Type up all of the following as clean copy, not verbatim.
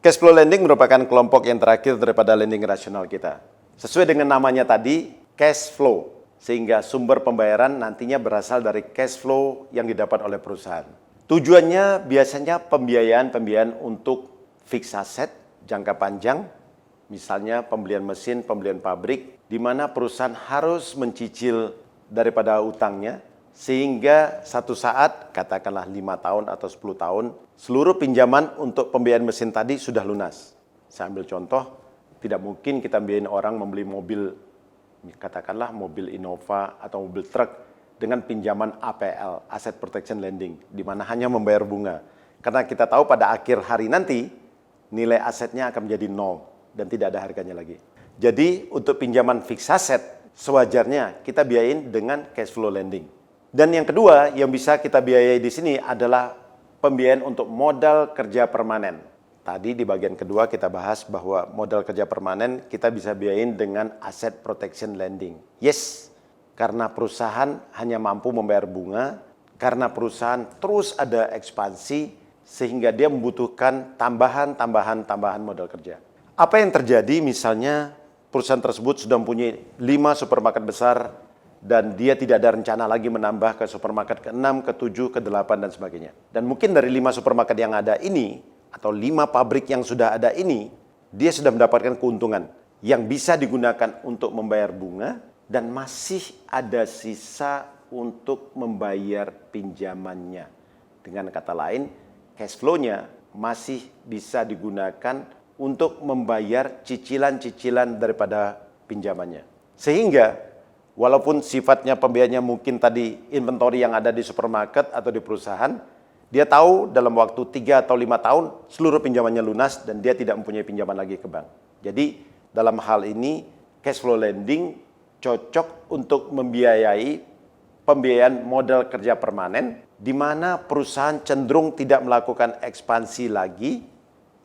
Cash flow lending merupakan kelompok yang terakhir daripada lending rasional kita. Sesuai dengan namanya tadi, cash flow, sehingga sumber pembayaran nantinya berasal dari cash flow yang didapat oleh perusahaan. Tujuannya biasanya pembiayaan untuk fixed asset jangka panjang, misalnya pembelian mesin, pembelian pabrik, di mana perusahaan harus mencicil daripada utangnya, sehingga satu saat, katakanlah 5 tahun atau 10 tahun, seluruh pinjaman untuk pembiayaan mesin tadi sudah lunas. Saya ambil contoh, tidak mungkin kita biayain orang membeli mobil, katakanlah mobil Innova atau mobil truk dengan pinjaman APL, Asset Protection Lending, di mana hanya membayar bunga. Karena kita tahu pada akhir hari nanti, nilai asetnya akan menjadi nol dan tidak ada harganya lagi. Jadi untuk pinjaman fixed asset, sewajarnya kita biayain dengan cash flow lending. Dan yang kedua yang bisa kita biayai di sini adalah pembiayaan untuk modal kerja permanen. Tadi di bagian kedua kita bahas bahwa modal kerja permanen kita bisa biayain dengan asset protection lending. Yes, karena perusahaan hanya mampu membayar bunga, karena perusahaan terus ada ekspansi sehingga dia membutuhkan tambahan modal kerja. Apa yang terjadi misalnya perusahaan tersebut sudah mempunyai 5 supermarket besar dan dia tidak ada rencana lagi menambah ke supermarket ke-6, ke-7, ke-8, dan sebagainya. Dan mungkin dari 5 supermarket yang ada ini, atau 5 pabrik yang sudah ada ini, dia sudah mendapatkan keuntungan yang bisa digunakan untuk membayar bunga, dan masih ada sisa untuk membayar pinjamannya. Dengan kata lain, cash flow-nya masih bisa digunakan untuk membayar cicilan-cicilan daripada pinjamannya. Sehingga walaupun sifatnya pembiayaannya mungkin tadi inventory yang ada di supermarket atau di perusahaan, dia tahu dalam waktu 3 atau 5 tahun seluruh pinjamannya lunas dan dia tidak mempunyai pinjaman lagi ke bank. Jadi dalam hal ini cash flow lending cocok untuk membiayai pembiayaan modal kerja permanen di mana perusahaan cenderung tidak melakukan ekspansi lagi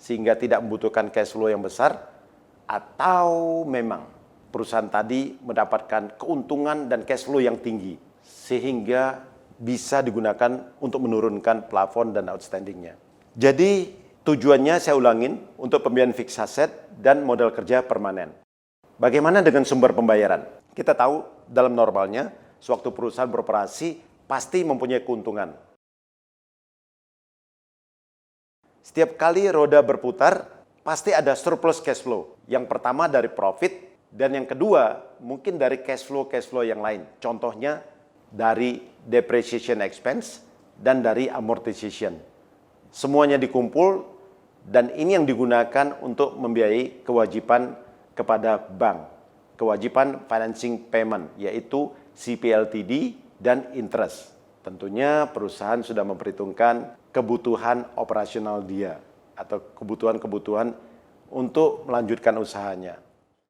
sehingga tidak membutuhkan cash flow yang besar, atau memang perusahaan tadi mendapatkan keuntungan dan cash flow yang tinggi sehingga bisa digunakan untuk menurunkan plafon dan outstandingnya. Jadi tujuannya saya ulangin untuk pembiayaan fixed asset dan modal kerja permanen. Bagaimana dengan sumber pembayaran? Kita tahu dalam normalnya sewaktu perusahaan beroperasi pasti mempunyai keuntungan. Setiap kali roda berputar pasti ada surplus cash flow. Yang pertama dari profit, dan yang kedua, mungkin dari cash flow yang lain. Contohnya dari depreciation expense dan dari amortization. Semuanya dikumpul dan ini yang digunakan untuk membiayai kewajiban kepada bank. Kewajiban financing payment, yaitu CPLTD dan interest. Tentunya perusahaan sudah memperhitungkan kebutuhan operasional dia atau kebutuhan-kebutuhan untuk melanjutkan usahanya.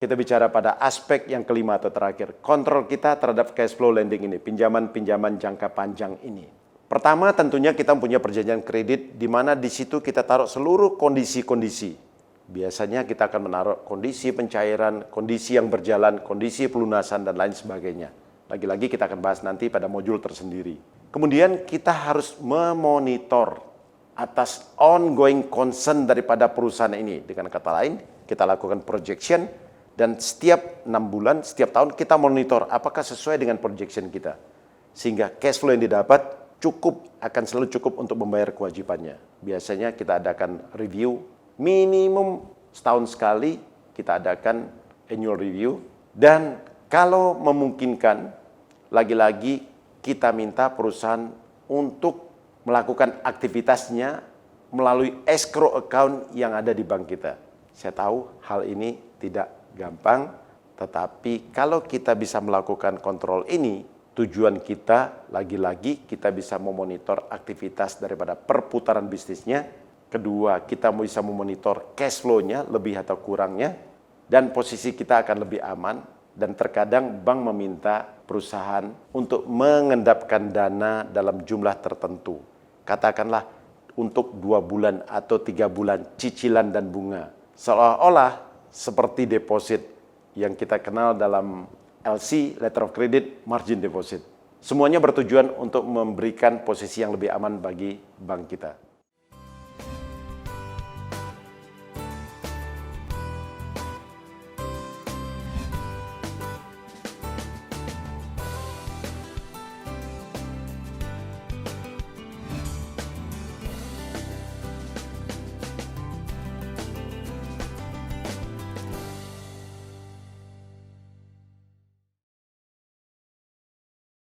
Kita bicara pada aspek yang kelima atau terakhir, kontrol kita terhadap cash flow lending ini, pinjaman-pinjaman jangka panjang ini. Pertama tentunya kita punya perjanjian kredit di mana di situ kita taruh seluruh kondisi-kondisi. Biasanya kita akan menaruh kondisi pencairan, kondisi yang berjalan, kondisi pelunasan, dan lain sebagainya. Lagi-lagi kita akan bahas nanti pada modul tersendiri. Kemudian kita harus memonitor atas ongoing concern daripada perusahaan ini. Dengan kata lain, kita lakukan projection, dan setiap 6 bulan, setiap tahun kita monitor apakah sesuai dengan projection kita. Sehingga cash flow yang didapat akan selalu cukup untuk membayar kewajibannya. Biasanya kita adakan review, minimum setahun sekali kita adakan annual review. Dan kalau memungkinkan, lagi-lagi kita minta perusahaan untuk melakukan aktivitasnya melalui escrow account yang ada di bank kita. Saya tahu hal ini tidak gampang, tetapi kalau kita bisa melakukan kontrol ini, tujuan kita lagi-lagi kita bisa memonitor aktivitas daripada perputaran bisnisnya. Kedua, kita bisa memonitor cash flow-nya lebih atau kurangnya, dan posisi kita akan lebih aman. Dan terkadang bank meminta perusahaan untuk mengendapkan dana dalam jumlah tertentu. Katakanlah untuk 2 bulan atau 3 bulan cicilan dan bunga. Seolah-olah seperti deposit yang kita kenal dalam LC, Letter of Credit, Margin Deposit. Semuanya bertujuan untuk memberikan posisi yang lebih aman bagi bank kita.